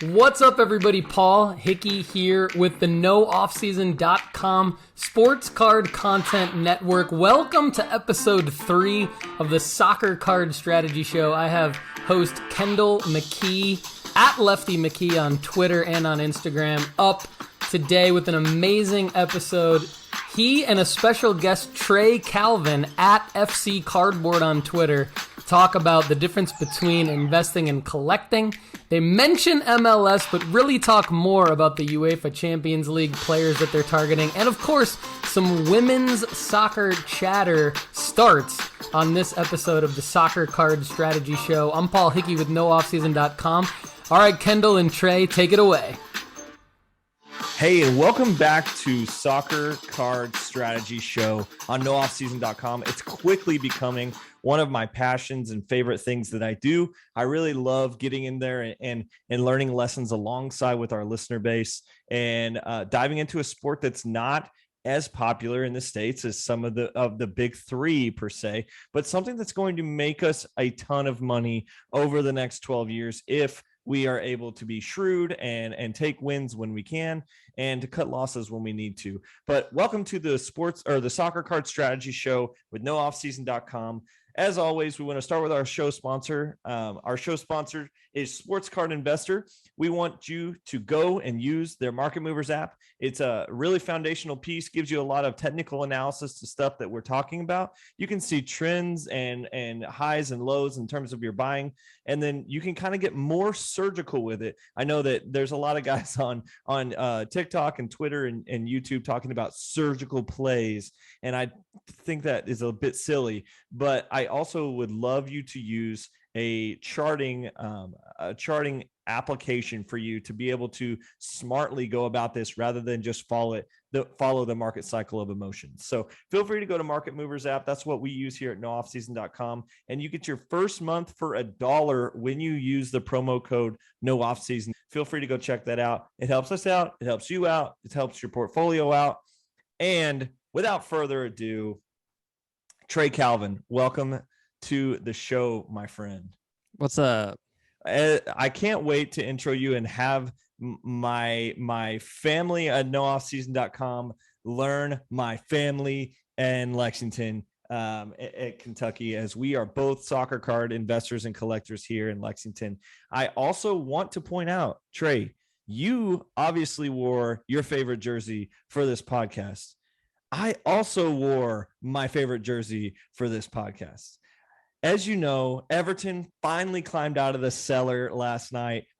What's up, everybody? Paul Hickey here with the NoOffseason.com Sports Card Content Network. Welcome to episode 3 of the Soccer Card Strategy Show. I have host Kendall McKee at Lefty McKee on Twitter and on Instagram up today with an amazing episode. He and a special guest, Trey Calvin at FC Cardboard on Twitter, talk about the difference between investing and collecting. They mention MLS, but really talk more about the UEFA Champions League players that they're targeting. And of course, some women's soccer chatter starts on this episode of the Soccer Card Strategy Show. I'm Paul Hickey with NoOffseason.com. All right, Kendall and Trey, take it away. Hey, and welcome back to Soccer Card Strategy Show on NoOffseason.com. It's quickly becoming one of my passions and favorite things that I do. I really love getting in there and learning lessons alongside with our listener base and diving into a sport that's not as popular in the States as some of the big three per se, but something that's going to make us a ton of money over the next 12 years if we are able to be shrewd and take wins when we can and to cut losses when we need to. But welcome to the Soccer Card Strategy Show with NoOffseason.com. As always, we want to start with our show sponsor. Our show sponsor is Sports Card Investor. We want you to go and use their Market Movers app. It's a really foundational piece, gives you a lot of technical analysis to stuff that we're talking about. You can see trends and highs and lows in terms of your buying, and then you can kind of get more surgical with it. I know that there's a lot of guys on TikTok and Twitter and YouTube talking about surgical plays, and I think that is a bit silly, but I also would love you to use a charting application for you to be able to smartly go about this rather than just follow the market cycle of emotions. So feel free to go to Market Movers app. That's what we use here at NoOffseason.com. And you get your first month for $1 when you use the promo code NoOffseason. Feel free to go check that out. It helps us out. It helps you out. It helps your portfolio out. And without further ado, Trey Calvin, welcome to the show, my friend. What's up? I can't wait to intro you and have my family at NoOffseason.com learn my family in Lexington, at Kentucky, as we are both soccer card investors and collectors here in Lexington. I also want to point out, Trey, you obviously wore your favorite jersey for this podcast. I also wore my favorite jersey for this podcast. As you know, Everton finally climbed out of the cellar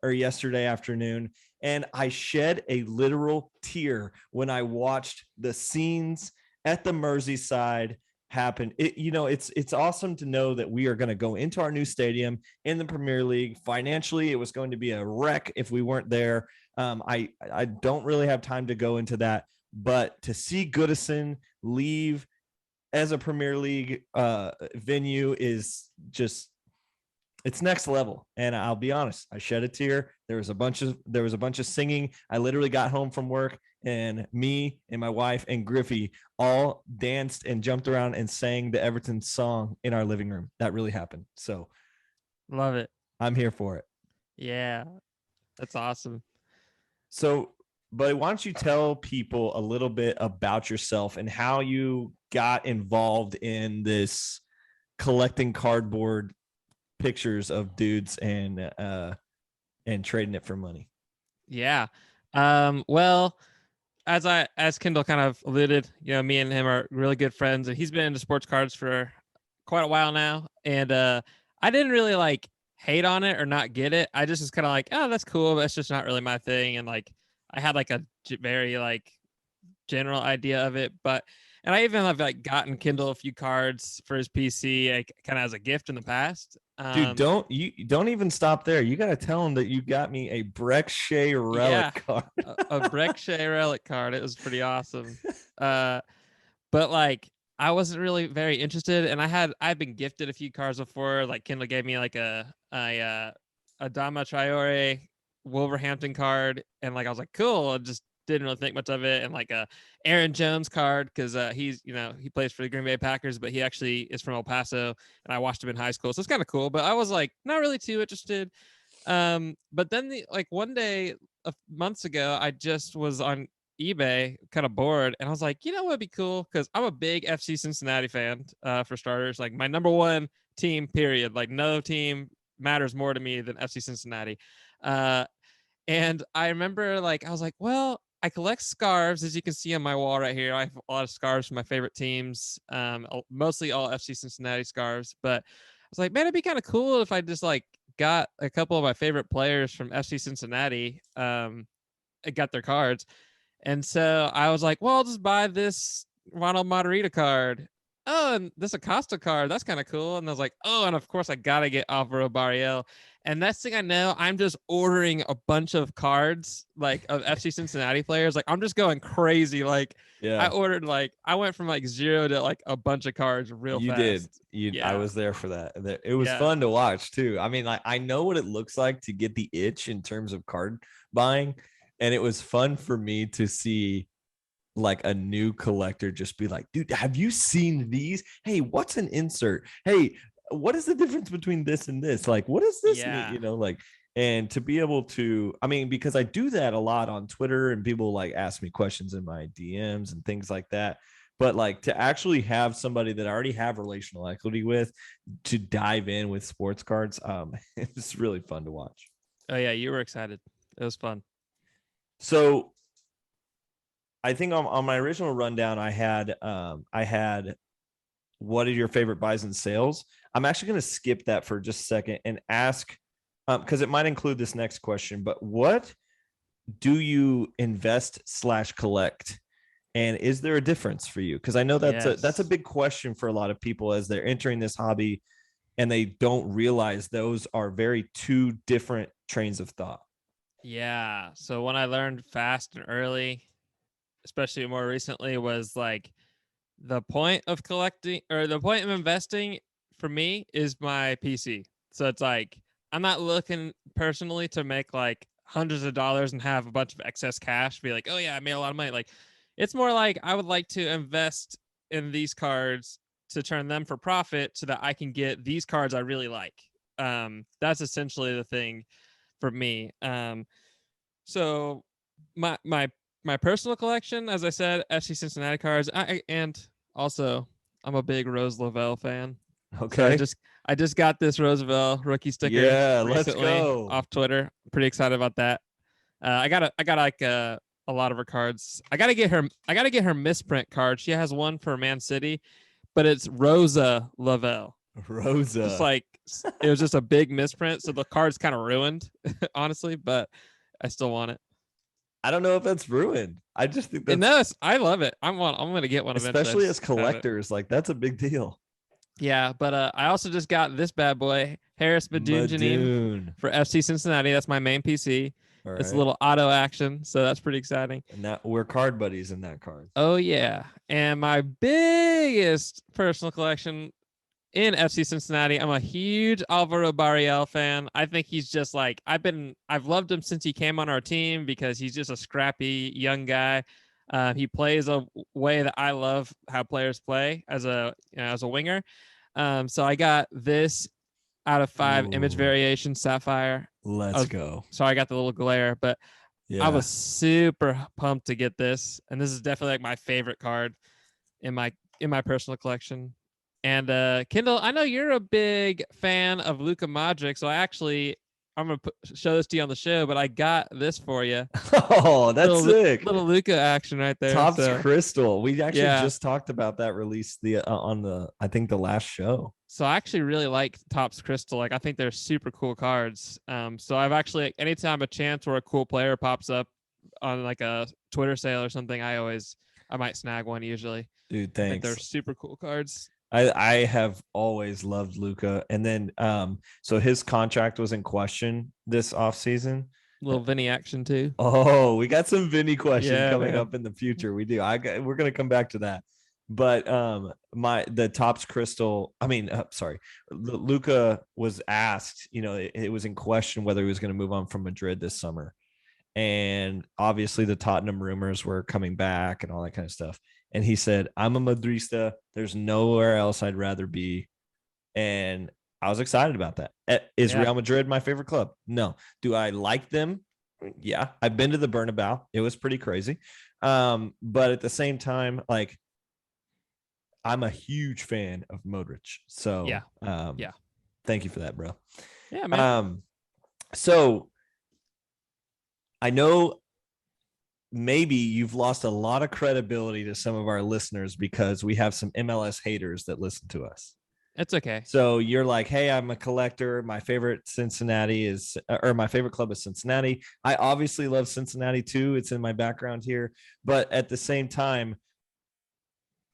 yesterday afternoon, and I shed a literal tear when I watched the scenes at the Merseyside happen. It's awesome to know that we are going to go into our new stadium in the Premier League. Financially, it was going to be a wreck if we weren't there. I don't really have time to go into that, but to see Goodison leave as a Premier League venue is just, it's next level. And I'll be honest, I shed a tear. There was a bunch of singing. I literally got home from work and me and my wife and Griffey all danced and jumped around and sang the Everton song in our living room. That really happened. So love it. I'm here for it. Yeah, that's awesome. So, but why don't you tell people a little bit about yourself and how you got involved in this collecting cardboard pictures of dudes and trading it for money? Yeah. Well, as Kendall kind of alluded, me and him are really good friends, and he's been into sports cards for quite a while now. And I didn't really hate on it or not get it. I just was kind of like, oh, that's cool, but it's just not really my thing. And I had a very general idea of it, and I even have gotten Kendall a few cards for his PC, kind of as a gift in the past. Dude, don't even stop there. You got to tell him that you got me a Breck Shea relic card. a Breck Shea relic card. It was pretty awesome. But I wasn't really very interested, and I've been gifted a few cards before. Kendall gave me a Adama Traore Wolverhampton card, and I was like, cool. I just didn't really think much of it. And a Aaron Jones card, because he's he plays for the Green Bay Packers, but he actually is from El Paso, and I watched him in high school, so it's kind of cool. But I was not really too interested. But then one day months ago, I just was on eBay, kind of bored, and I was like, you know what would be cool? Because I'm a big FC Cincinnati fan, for starters. Like my number one team, period. Like no team matters more to me than FC Cincinnati. Uh, and I remember I was like, well, I collect scarves, as you can see on my wall right here. I have a lot of scarves from my favorite teams, mostly all FC Cincinnati scarves. But I was like, man, it'd be kind of cool if I just got a couple of my favorite players from FC Cincinnati, got their cards. And so I was like, well, I'll just buy this Ronald Matarrita card. Oh, and this Acosta card. That's kind of cool. And I was like, oh, and of course I got to get Alvaro Barriel. And next thing I know, I'm just ordering a bunch of cards of FC Cincinnati players. I'm just going crazy. I ordered I went from 0 to a bunch of cards real fast. I was there for that. It was fun to watch too. I mean, I know what it looks like to get the itch in terms of card buying. And it was fun for me to see a new collector just be like, dude, have you seen these? Hey, what's an insert? Hey, what is the difference between this and this? What does this mean? And to be able to, I mean, because I do that a lot on Twitter and people ask me questions in my DMs and things like that. But to actually have somebody that I already have relational equity with to dive in with sports cards, it's really fun to watch. Oh yeah, you were excited. It was fun. So I think on my original rundown, I had what are your favorite buys and sales? I'm actually going to skip that for just a second and ask, because it might include this next question, but what do you invest / collect? And is there a difference for you? Because I know that's a big question for a lot of people as they're entering this hobby and they don't realize those are very two different trains of thought. Yeah. So when I learned fast and early, especially more recently, was the point of collecting or the point of investing for me is my PC. So it's I'm not looking personally to make hundreds of dollars and have a bunch of excess cash, be oh yeah, I made a lot of money. It's more I would like to invest in these cards to turn them for profit so that I can get these cards I really like. That's essentially the thing for me. So my personal collection, as I said, FC Cincinnati cards. And also I'm a big Rose Lavelle fan. Okay. So I just got this Roosevelt rookie sticker. Yeah, let's go. Off Twitter. I'm pretty excited about that. I got a lot of her cards. I gotta get her misprint card. She has one for Man City, but it's Rosa Lavelle. Rosa. Just it was just a big misprint, so the card's kind of ruined, honestly, but I still want it. I don't know if that's ruined. I just think I love it. I'm gonna get one eventually. Especially as collectors, that's a big deal. Yeah, but I also just got this bad boy, Harris Madun for FC Cincinnati. That's my main PC. Right. It's a little auto action, so that's pretty exciting. And that we're card buddies in that card. Oh yeah, and my biggest personal collection in FC Cincinnati, I'm a huge Alvaro Barriel fan. I think he's just I've loved him since he came on our team because he's just a scrappy young guy. He plays a way that I love how players play as a winger. So I got this out of 5 image variation sapphire. Let's go. So I got the little glare, but I was super pumped to get this, and this is definitely my favorite card in my personal collection. And Kendall, I know you're a big fan of Luka Modric, so I'm gonna show this to you on the show, but I got this for you. Oh, that's sick! Little Luka action right there. Topps Crystal. We actually just talked about that release on the I think the last show. So I actually really like Topps Crystal. I think they're super cool cards. So I've actually anytime a chance where a cool player pops up on a Twitter sale or something, I might snag one usually. Dude, thanks. They're super cool cards. I have always loved Luka, and then so his contract was in question this offseason. Little Vinny action too. Oh, we got some Vinny question coming up in the future. We do. We're gonna come back to that. But the Topps Crystal. Luka was asked. It was in question whether he was going to move on from Madrid this summer, and obviously the Tottenham rumors were coming back and all that kind of stuff. And he said, I'm a Madrista. There's nowhere else I'd rather be. And I was excited about that. Is Real Madrid my favorite club? No. Do I like them? Yeah. I've been to the Bernabeu. It was pretty crazy. But at the same time, like, I'm a huge fan of Modric. So thank you for that, bro. Yeah, man. So I know maybe you've lost a lot of credibility to some of our listeners because we have some MLS haters that listen to us. It's okay. So you're like, hey, I'm a collector. My favorite my favorite club is Cincinnati. I obviously love Cincinnati too. It's in my background here. But at the same time,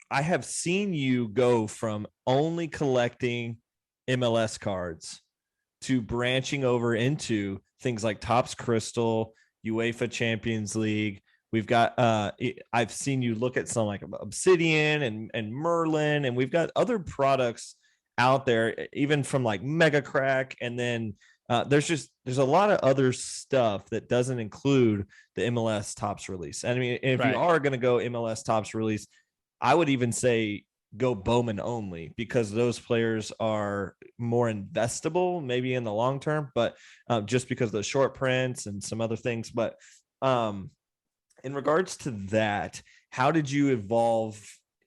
I have seen you go from only collecting MLS cards to branching over into things like Topps Crystal, UEFA Champions League. We've got I've seen you look at some like Obsidian and Merlin, and we've got other products out there, even from like Mega Crack, and then there's a lot of other stuff that doesn't include the MLS Topps release. And I mean, if you are going to go MLS Topps release, I would even say go Bowman only, because those players are more investable maybe in the long term, but just because of the short prints and some other things. But in regards to that, how did you evolve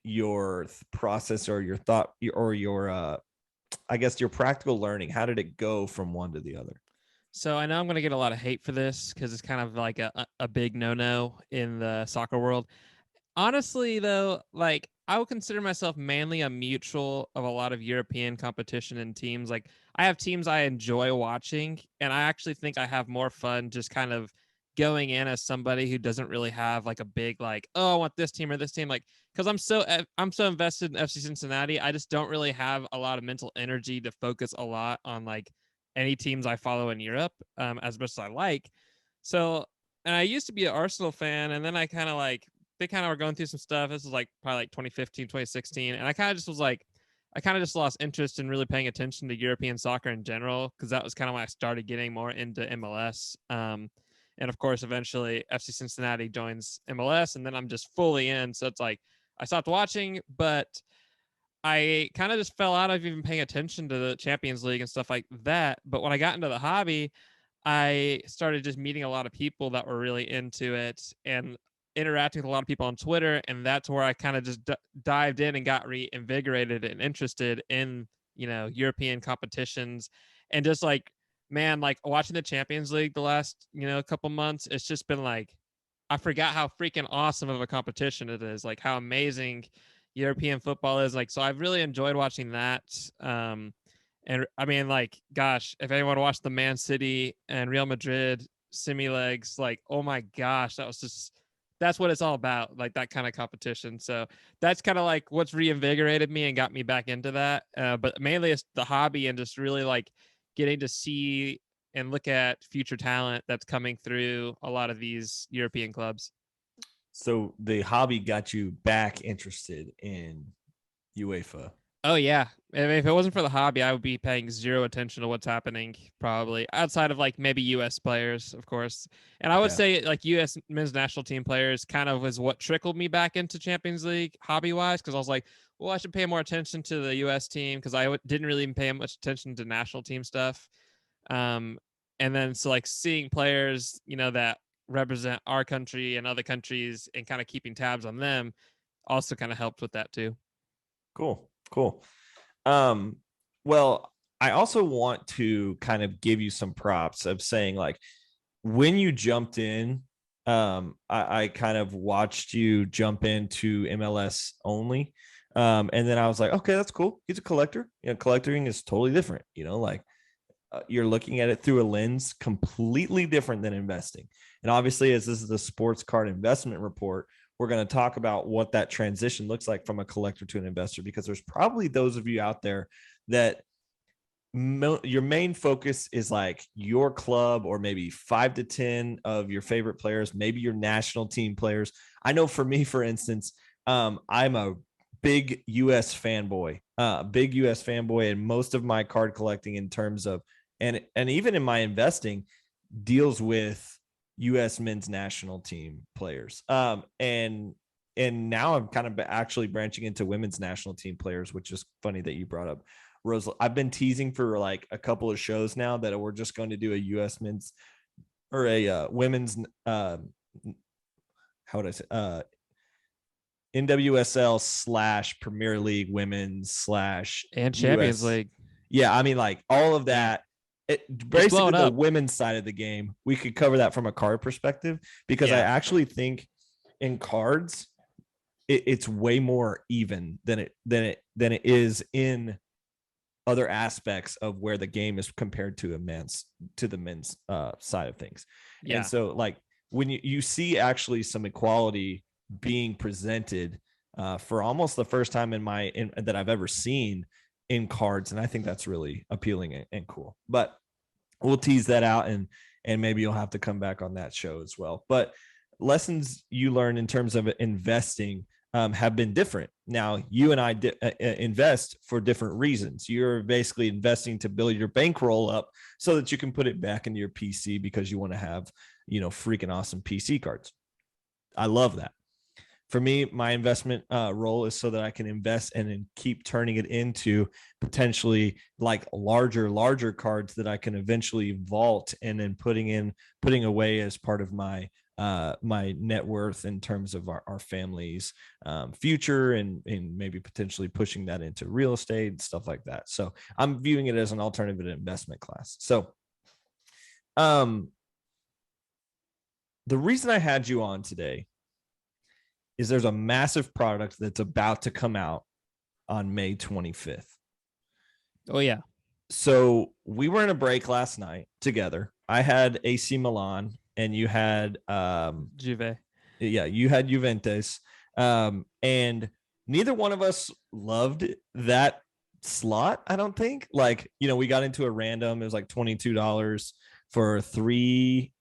your process or your thought or your I guess your practical learning? How did it go from one to the other? So I know I'm going to get a lot of hate for this because it's kind of like a big no-no in the soccer world. Honestly, though, like I would consider myself mainly a mutual of a lot of European competition and teams. Like I have teams I enjoy watching, and I actually think I have more fun just kind of going in as somebody who doesn't really have like a big like, oh, I want this team or this team. Like, because I'm so invested in FC Cincinnati, I just don't really have a lot of mental energy to focus a lot on like any teams I follow in Europe, as much as I like. So, and I used to be an Arsenal fan, and then I kind of like they kind of were going through some stuff. This was like probably like 2015, 2016. And I kind of just was like, I kind of just lost interest in really paying attention to European soccer in general, because that was kind of when I started getting more into MLS. And of course, eventually FC Cincinnati joins MLS, and then I'm just fully in. So it's like I stopped watching, but I kind of just fell out of even paying attention to the Champions League and stuff like that. But when I got into the hobby, I started just meeting a lot of people that were really into it and interacting with a lot of people on Twitter. And that's where I kind of just dived in and got reinvigorated and interested in, European competitions. And just like, man, like watching the Champions League the last, couple months, it's just been like, I forgot how freaking awesome of a competition it is, like how amazing European football is. Like, so I've really enjoyed watching that. And I mean, like, gosh, if anyone watched the Man City and Real Madrid semi legs, like, oh my gosh, that's what it's all about, like that kind of competition. So that's kind of like what's reinvigorated me and got me back into that. But mainly it's the hobby and just really like getting to see and look at future talent that's coming through a lot of these European clubs. So the hobby got you back interested in UEFA. Oh yeah. I mean, if it wasn't for the hobby, I would be paying zero attention to what's happening, probably outside of like maybe US players, of course. And I would say like US men's national team players kind of was what trickled me back into Champions League hobby wise. Cause I was like, well, I should pay more attention to the US team. Cause I didn't really even pay much attention to national team stuff. And then, so like seeing players, that represent our country and other countries and kind of keeping tabs on them also kind of helped with that too. Cool. Well, I also want to kind of give you some props of saying, like, when you jumped in, I kind of watched you jump into MLS only. And then I was like, okay, that's cool. He's a collector. Collecting is totally different, like you're looking at it through a lens completely different than investing. And obviously, as this is the sports card investment report, we're going to talk about what that transition looks like from a collector to an investor, because there's probably those of you out there that your main focus is like your club or maybe 5 to 10 of your favorite players, maybe your national team players. I know for me, for instance, I'm a big US fanboy, and most of my card collecting in terms of, and even in my investing, deals with U.S. men's national team players. And now I'm kind of actually branching into women's national team players, which is funny that you brought up Rose, I've been teasing for like a couple of shows now that we're just going to do a U.S. men's or a women's, how would I say, NWSL / Premier League women's / and Champions US. League. Yeah, I mean, like all of that. Basically, the women's side of the game, we could cover that from a card perspective because I actually think in cards, it's way more even than it is in other aspects of where the game is compared to the men's side of things. Yeah. And so, like when you see actually some equality being presented for almost the first time that I've ever seen in cards, and I think that's really appealing and cool. But we'll tease that out, and maybe you'll have to come back on that show as well. But lessons you learn in terms of investing have been different. Now, you and I invest for different reasons. You're basically investing to build your bankroll up so that you can put it back into your PC because you want to have, freaking awesome PC cards. I love that. For me, my investment role is so that I can invest and then keep turning it into potentially like larger cards that I can eventually vault and then putting away as part of my net worth in terms of our family's future and maybe potentially pushing that into real estate and stuff like that. So I'm viewing it as an alternative investment class. So the reason I had you on today is there's a massive product that's about to come out on May 25th. Oh, yeah. So we were in a break last night together. I had AC Milan and you had Juve. Yeah, you had Juventus. And neither one of us loved that slot, I don't think. Like, we got into a random, it was like $22 for three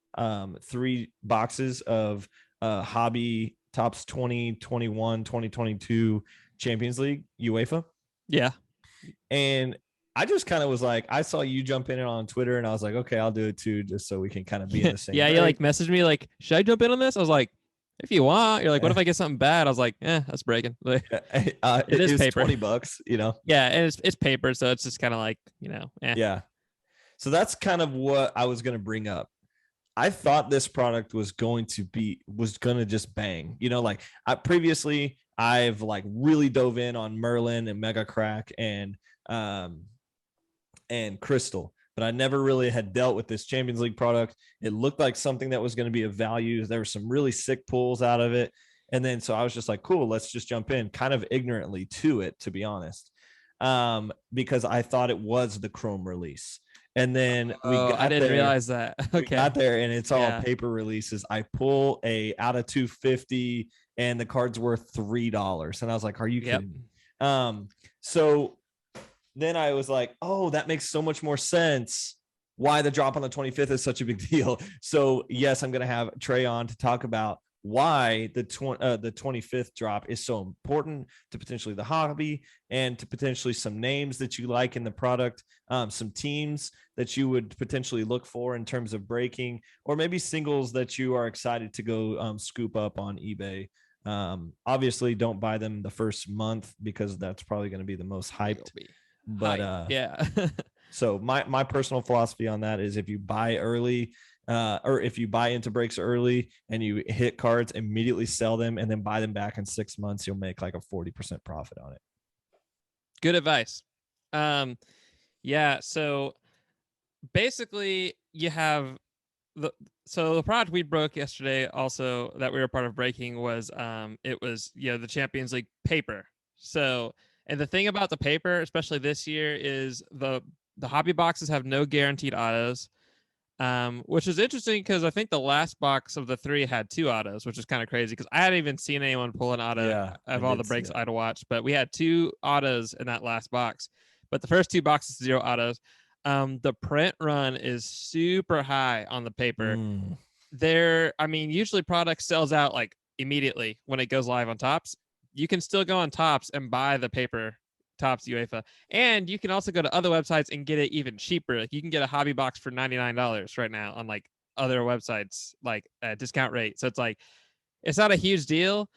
boxes of hobby Tops 2021, 2022 Champions League, UEFA. Yeah. And I just kind of was like, I saw you jump in on Twitter and I was like, okay, I'll do it too, just so we can kind of be in the same. Yeah, you like messaged me like, should I jump in on this? I was like, if you want. You're like, what if I get something bad? I was like, that's breaking. Like, it is paper. $20, Yeah, and it's paper, so it's just kind of like, Yeah. So that's kind of what I was going to bring up. I thought this product was going to just bang, like I've like really dove in on Merlin and Mega Crack and Crystal, but I never really had dealt with this Champions League product. It looked like something that was going to be of value. There were some really sick pulls out of it. And then, so I was just like, cool, let's just jump in kind of ignorantly to it, to be honest. Because I thought it was the Chrome release. And then I didn't realize that. Okay. We got there and it's all paper releases. I pull a out of 250 and the card's worth $3. And I was like, are you kidding me? So then I was like, oh, that makes so much more sense. Why the drop on the 25th is such a big deal. So yes, I'm going to have Trey on to talk about why the 25th drop is so important to potentially the hobby and to potentially some names that you like in the product, some teams that you would potentially look for in terms of breaking, or maybe singles that you are excited to go scoop up on eBay. Obviously don't buy them the first month because that's probably going to be the most hyped, but yeah. So my personal philosophy on that is if you buy early, or if you buy into breaks early and you hit cards, immediately sell them and then buy them back in 6 months, you'll make like a 40% profit on it. Good advice. Yeah. So basically you have the product we broke yesterday also that we were part of breaking was, it was, the Champions League paper. So, and the thing about the paper, especially this year, is the hobby boxes have no guaranteed autos. Which is interesting because I think the last box of the 3 had 2 autos, which is kind of crazy because I hadn't even seen anyone pull an auto of all the breaks I'd watched, but we had 2 autos in that last box. But the first 2 boxes, 0 autos. The print run is super high on the paper. Usually product sells out like immediately when it goes live on Tops. You can still go on Tops and buy the paper Tops UEFA, and you can also go to other websites and get it even cheaper. Like you can get a hobby box for $99 right now on like other websites, like a discount rate. So it's like, it's not a huge deal,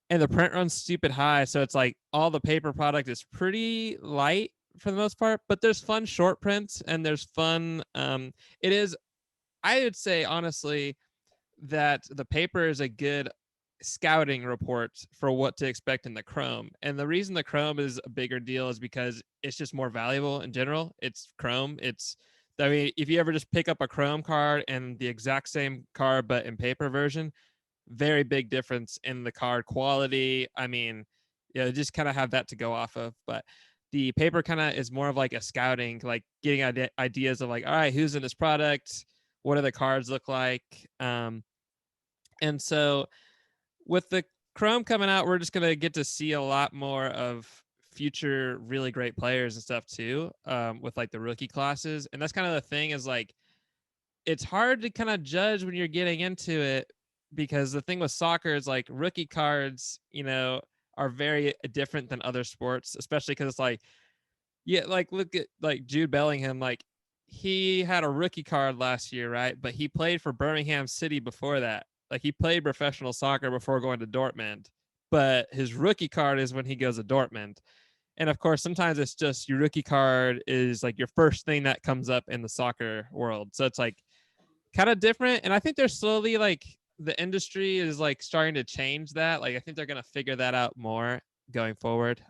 and the print run's stupid high. So it's like all the paper product is pretty light for the most part, but there's fun short prints and there's fun. It is, I would say honestly, that the paper is a good scouting report for what to expect in the Chrome. And the reason the Chrome is a bigger deal is because it's just more valuable in general. It's Chrome. I mean, if you ever just pick up a Chrome card and the exact same card, but in paper version, very big difference in the card quality. I mean, yeah, just kind of have that to go off of. But the paper kind of is more of like a scouting, like getting ideas of like, all right, who's in this product? What do the cards look like? And so with the Chrome coming out, we're just going to get to see a lot more of future really great players and stuff too, with like the rookie classes. And that's kind of the thing is like, it's hard to kind of judge when you're getting into it, because the thing with soccer is like rookie cards, are very different than other sports, especially because it's like, yeah, like look at like Jude Bellingham, like he had a rookie card last year, right? But he played for Birmingham City before that. Like he played professional soccer before going to Dortmund, but his rookie card is when he goes to Dortmund. And of course, sometimes it's just your rookie card is like your first thing that comes up in the soccer world. So it's like kind of different. And I think they're slowly like the industry is like starting to change that. Like I think they're going to figure that out more going forward.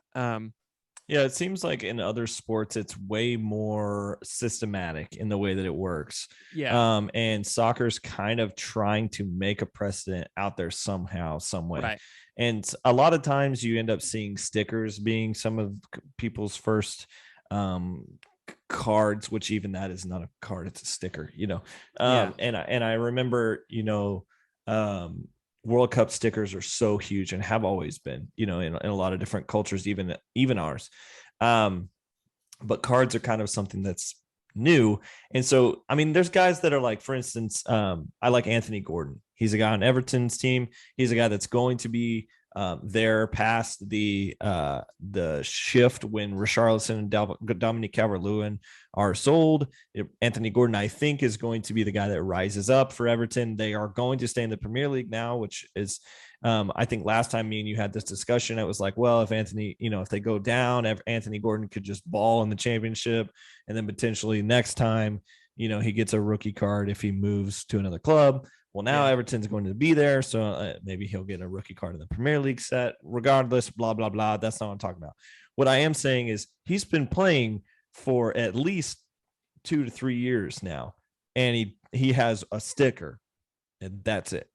Yeah, it seems like in other sports, it's way more systematic in the way that it works. Yeah. And soccer's kind of trying to make a precedent out there somehow, some way. Right. And a lot of times you end up seeing stickers being some of people's first cards, which even that is not a card, it's a sticker, Yeah. And I remember, World Cup stickers are so huge and have always been, in a lot of different cultures, even ours. But cards are kind of something that's new. And so, I mean, there's guys that are like, for instance, I like Anthony Gordon. He's a guy on Everton's team. He's a guy that's going to be there past the shift when Richarlison and Dominic Calvert-Lewin are sold. Anthony Gordon, I think, is going to be the guy that rises up for Everton. They are going to stay in the Premier League now, which is, I think last time me and you had this discussion, it was like, well, if Anthony, if they go down, Anthony Gordon could just ball in the championship. And then potentially next time, he gets a rookie card if he moves to another club. Well, now Everton's going to be there, so maybe he'll get a rookie card in the Premier League set. Regardless, blah, blah, blah. That's not what I'm talking about. What I am saying is he's been playing for at least 2 to 3 years now, and he has a sticker, and that's it.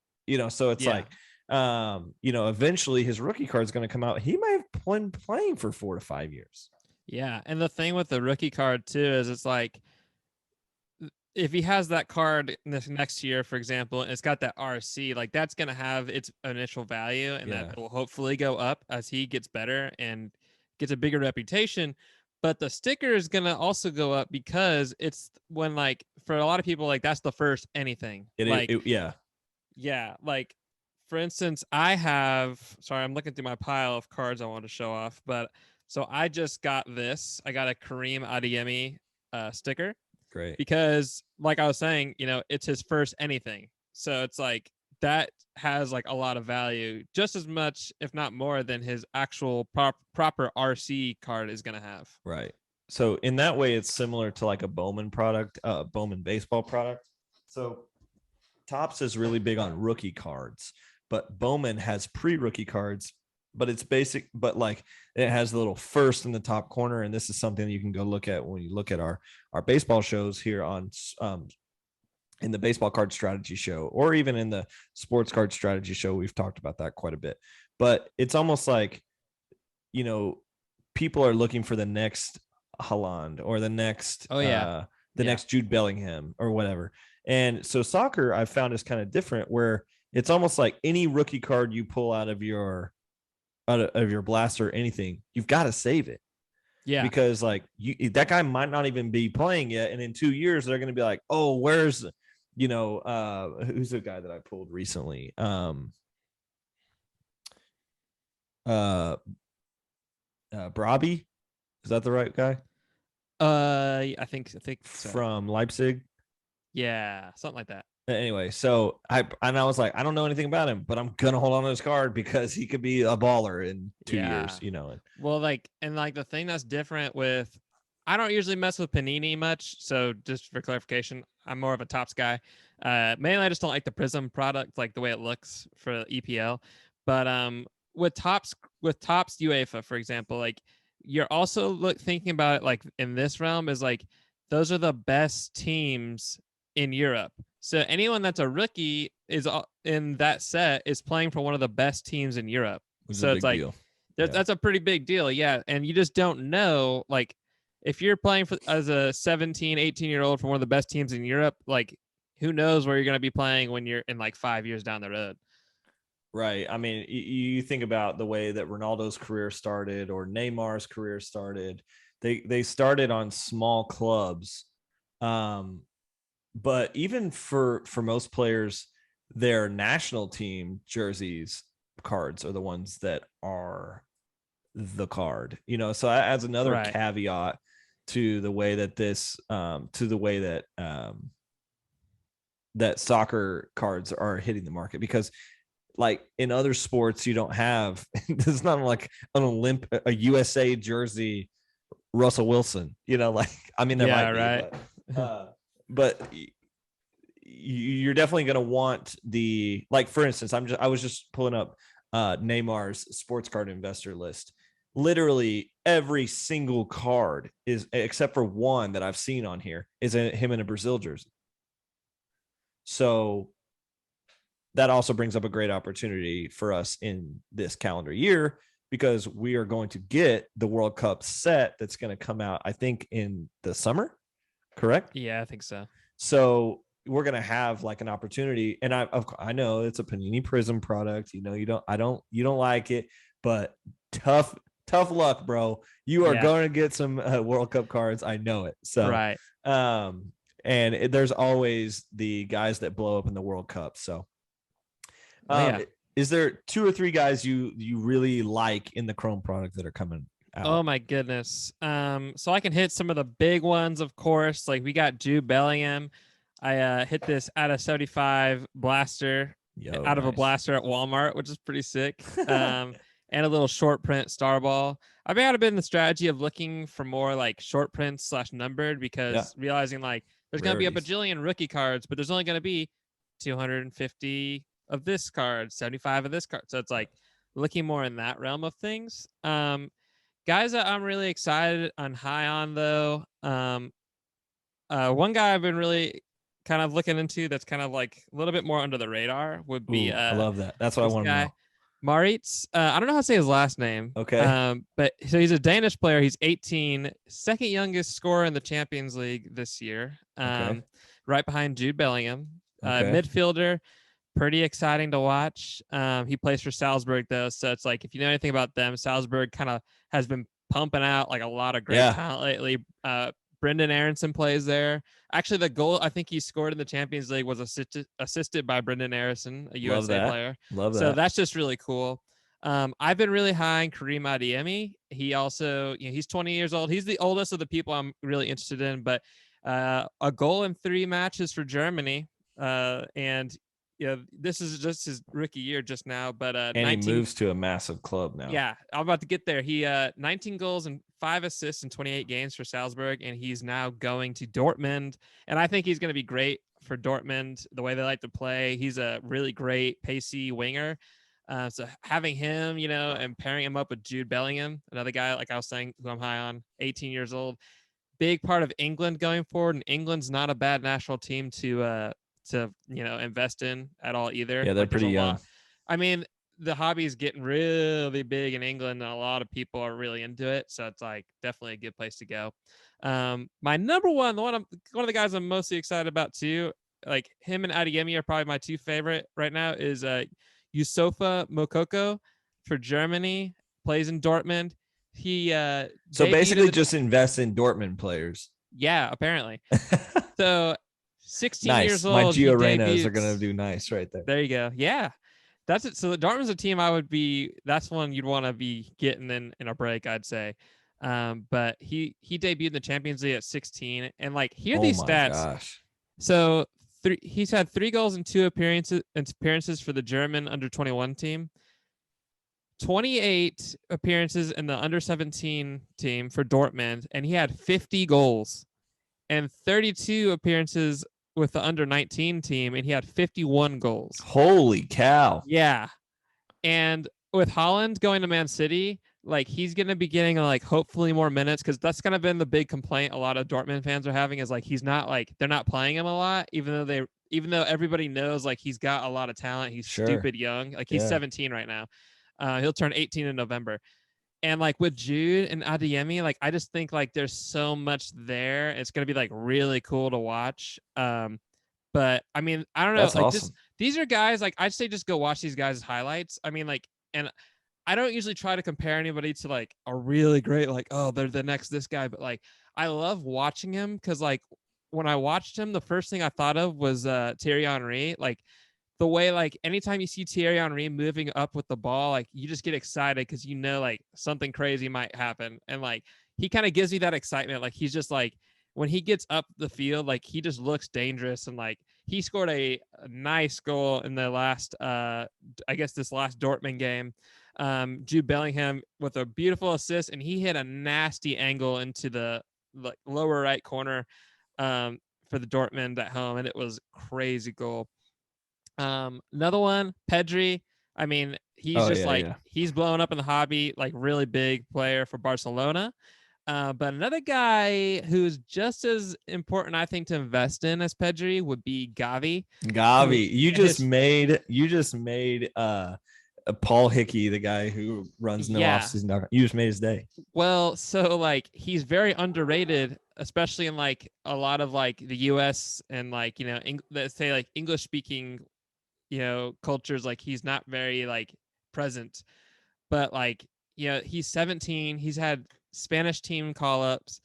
So it's like, eventually his rookie card is going to come out. He might have been playing for 4 to 5 years. Yeah, and the thing with the rookie card too is it's like, if he has that card next year, for example, and it's got that RC, like that's going to have its initial value, and that will hopefully go up as he gets better and gets a bigger reputation. But the sticker is going to also go up because it's when, like, for a lot of people, like that's the first anything. Yeah. Like, for instance, I'm looking through my pile of cards I want to show off, but so I just got this. I got a Kareem Adeyemi sticker. Great. Because like I was saying, it's his first anything. So it's like that has like a lot of value, just as much, if not more, than his actual proper RC card is going to have. Right. So in that way, it's similar to like a Bowman product, Bowman baseball product. So Topps is really big on rookie cards, but Bowman has pre-rookie cards, but it's basic, but like it has the little first in the top corner. And this is something that you can go look at when you look at our baseball shows here on in the baseball card strategy show, or even in the sports card strategy show. We've talked about that quite a bit, but it's almost like, people are looking for the next Haaland or the next, next Jude Bellingham or whatever. And so soccer I've found is kind of different, where it's almost like any rookie card you pull out of your blaster or anything, you've got to save it. Yeah. Because like that guy might not even be playing yet. And in 2 years, they're going to be like, oh, where's, who's the guy that I pulled recently? Brabi. Is that the right guy? I think so. From Leipzig. Yeah. Something like that. Anyway, so I was like, I don't know anything about him, but I'm gonna hold on to his card because he could be a baller in 2 years, Well, like, and like the thing that's different with I don't usually mess with Panini much, so just for clarification, I'm more of a Topps guy. Mainly, I just don't like the Prism product, like the way it looks for EPL. But with Topps UEFA, for example, like you're also thinking about it like in this realm is like those are the best teams in Europe. So anyone that's a rookie is in that set is playing for one of the best teams in Europe. Which is So a it's big like deal. that's a pretty big deal, yeah. And you just don't know, like, if you're playing as a 17, 18-year-old for one of the best teams in Europe, like, who knows where you're going to be playing when you're in like 5 years down the road. Right. I mean, you think about the way that Ronaldo's career started or Neymar's career started. They started on small clubs. But even for most players, their national team jerseys cards are the ones that are the card, so that adds another Right. caveat to the way that that soccer cards are hitting the market, because like in other sports you don't have there's not like a USA jersey Russell Wilson, like, I mean, there might be, right. but you're definitely going to want like, for instance, I was just pulling up Neymar's sports card investor list. Literally every single card is, except for one that I've seen on here, is him in a Brazil jersey. So that also brings up a great opportunity for us in this calendar year, because we are going to get the World Cup set that's going to come out, I think, in the summer. Correct? Yeah, I think so. So we're going to have like an opportunity, and I know it's a Panini Prism product. You don't like it, but tough luck, bro. You are going to get some World Cup cards. I know it. So, right. And there's always the guys that blow up in the World Cup. So, is there 2 or 3 guys you really like in the Chrome product that are coming out? Oh my goodness. So I can hit some of the big ones, of course. Like we got Jude Bellingham. I hit this out of 75 blaster of a blaster at Walmart, which is pretty sick. And a little short print star ball. I've kind of been in the strategy of looking for more like short prints / numbered, because realizing like there's going to be a bajillion rookie cards, but there's only going to be 250 of this card, 75 of this card. So it's like looking more in that realm of things. Guys that I'm really excited and high on, though, one guy I've been really kind of looking into that's kind of like a little bit more under the radar would be I love that. That's what I want to know. Maritz. I don't know how to say his last name. Okay. But so he's a Danish player. He's 18, second youngest scorer in the Champions League this year. Right behind Jude Bellingham. Midfielder, pretty exciting to watch. He plays for Salzburg, though, so it's like if you know anything about them, Salzburg kind of has been pumping out like a lot of great talent lately. Brendan Aronson plays there. Actually, the goal I think he scored in the Champions League was assisted by Brendan Aronson, a USA player. Love that. So that's just really cool. I've been really high on Karim Adeyemi. He also, he's 20 years old. He's the oldest of the people I'm really interested in, but a goal in 3 matches for Germany. And this is just his rookie year just now, but and he moves to a massive club now. Yeah, I'm about to get there. He 19 goals and 5 assists in 28 games for Salzburg, and he's now going to Dortmund. And I think he's going to be great for Dortmund, the way they like to play. He's a really great pacey winger. So having him, and pairing him up with Jude Bellingham, another guy, like I was saying, who I'm high on, 18 years old, big part of England going forward. And England's not a bad national team to invest in at all either. Yeah, they're pretty young. I mean, the hobby is getting really big in England, and a lot of people are really into it. So it's like definitely a good place to go. My number one, one of the guys I'm mostly excited about too, like him and Adeyemi are probably my 2 favorite right now, is Yusufa Moukoko for Germany, plays in Dortmund. He so basically just invest in Dortmund players. Yeah, apparently. So 16 years old. My Gio Reynas are going to do nice right there. There you go. Yeah. That's it. So Dortmund's a team that's one you'd want to be getting in a break, I'd say. But he debuted in the Champions League at 16, and like here are these stats. Gosh. So he's had 3 goals and 2 appearances for the German under 21 team. 28 appearances in the under 17 team for Dortmund, and he had 50 goals, and 32 appearances with the under 19 team, and he had 51 goals. Holy cow. Yeah. And with Haaland going to Man City, like he's going to be getting like hopefully more minutes, because that's kind of been the big complaint a lot of Dortmund fans are having, is like he's not like, they're not playing him a lot, even though everybody knows like he's got a lot of talent. He's stupid young. Like he's 17 right now. He'll turn 18 in November. And like with Jude and Adeyemi, like I just think like there's so much there. It's going to be like really cool to watch. But I mean, I don't know. That's like awesome. These are guys, like I'd say just go watch these guys' highlights. I mean, like, and I don't usually try to compare anybody to like a really great, like, oh, they're the next this guy. But like, I love watching him because like when I watched him, the first thing I thought of was Thierry Henry. Like the way, like anytime you see Thierry Henry moving up with the ball, like you just get excited because you know like something crazy might happen. And like he kind of gives me that excitement. Like he's just like, when he gets up the field, like he just looks dangerous. And like he scored a nice goal in the last, I guess this last Dortmund game. Jude Bellingham with a beautiful assist, and he hit a nasty angle into the like lower right corner for the Dortmund at home, and it was crazy goal. Another one, Pedri. I mean, he's he's blowing up in the hobby, like really big player for Barcelona. But another guy who's just as important, I think, to invest in as Pedri would be Gavi. You just made Paul Hickey, the guy who runs no offseason. You just made his day. Well, so like he's very underrated, especially in like a lot of like the US and like, you know, let's say like English speaking, you know, cultures. Like he's not very like present, but like, you know, he's 17. He's had Spanish team call-ups,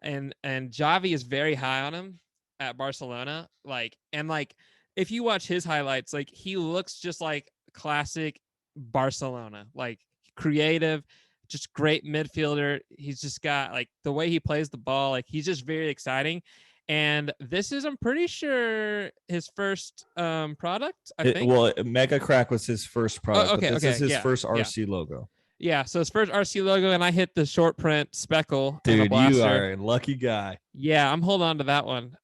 and Javi is very high on him at Barcelona. Like, and like if you watch his highlights, like he looks just like classic Barcelona, like creative, just great midfielder. He's just got like the way he plays the ball, like he's just very exciting. And this is, I'm pretty sure, his first product. I think. Well, Mega Crack was his first product. Oh, okay, but this is his first RC logo. Yeah, so his first RC logo, and I hit the short print speckle. Dude, you are a lucky guy. Yeah, I'm holding on to that one.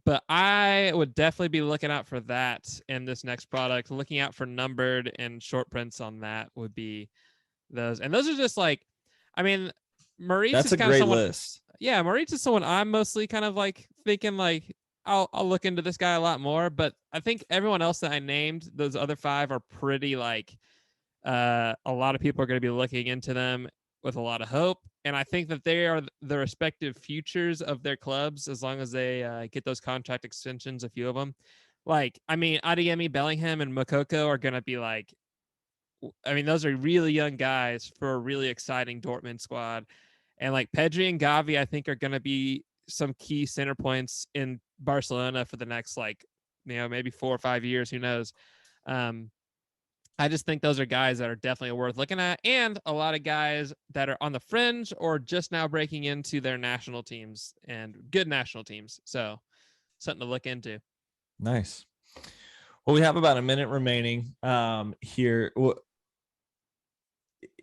But I would definitely be looking out for that in this next product. Looking out for numbered and short prints on that would be those. And those are just like, I mean, Maurice. That's is a kind great of someone, list. Yeah, Maurice is someone I'm mostly kind of like thinking like I'll look into this guy a lot more. But I think everyone else that I named, those other five, are pretty like. A lot of people are going to be looking into them with a lot of hope, and I think that they are the respective futures of their clubs as long as they get those contract extensions. A few of them, like I mean, Adeyemi, Bellingham, and Moukoko are going to be like, I mean, those are really young guys for a really exciting Dortmund squad, and like Pedri and Gavi, I think are going to be some key center points in Barcelona for the next like, you know, maybe 4 or 5 years. Who knows? I just think those are guys that are definitely worth looking at, and a lot of guys that are on the fringe or just now breaking into their national teams, and good national teams. So something to look into. Nice. Well, we have about a minute remaining here.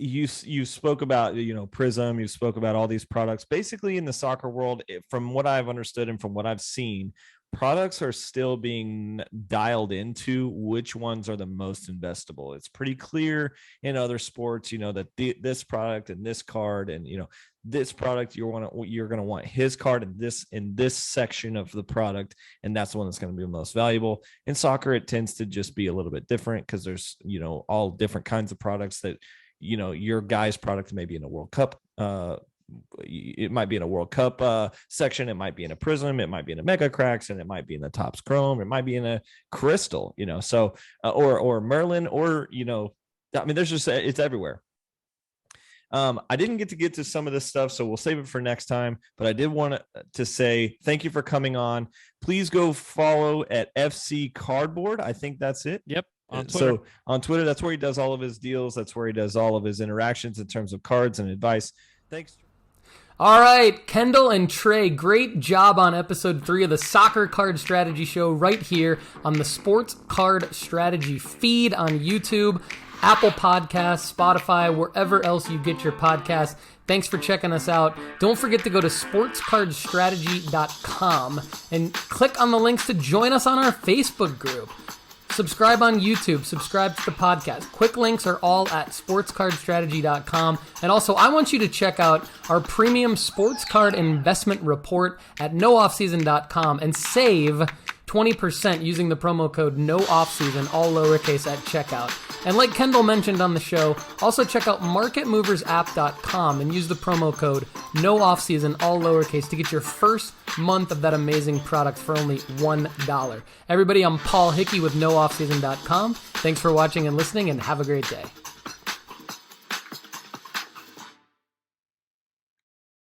You spoke about, you know, Prism. You spoke about all these products. Basically, in the soccer world, from what I've understood and from what I've seen, products are still being dialed into which ones are the most investable. It's pretty clear in other sports, you know, that this product and this card and, you know, this product, you're going to want his card in this section of the product, and that's the one that's going to be the most valuable. In soccer, it tends to just be a little bit different because there's, you know, all different kinds of products that, you know, your guy's product may be in a World Cup. It might be in a World Cup section. It might be in a Prism. It might be in a Mega Cracks, and it might be in the Topps Chrome. It might be in a Crystal, you know, so, or Merlin, or, you know, I mean, there's just, it's everywhere. I didn't get to some of this stuff, so we'll save it for next time, but I did want to say thank you for coming on. Please go follow at FC Cardboard. I think that's it. Yep. On Twitter. So on Twitter, that's where he does all of his deals. That's where he does all of his interactions in terms of cards and advice. Thanks. All right, Kendall and Trey, great job on episode 3 of the Soccer Card Strategy Show right here on the Sports Card Strategy feed on YouTube. Apple Podcasts, Spotify, wherever else you get your podcasts. Thanks for checking us out. Don't forget to go to sportscardstrategy.com and click on the links to join us on our Facebook group. Subscribe on YouTube, subscribe to the podcast. Quick links are all at sportscardstrategy.com. And also, I want you to check out our premium sports card investment report at nooffseason.com and save 20% using the promo code NOOFFSEASON, all lowercase, at checkout. And like Kendall mentioned on the show, also check out marketmoversapp.com and use the promo code NOOFFSEASON, all lowercase, to get your first month of that amazing product for only $1. Everybody, I'm Paul Hickey with nooffseason.com. Thanks for watching and listening, and have a great day.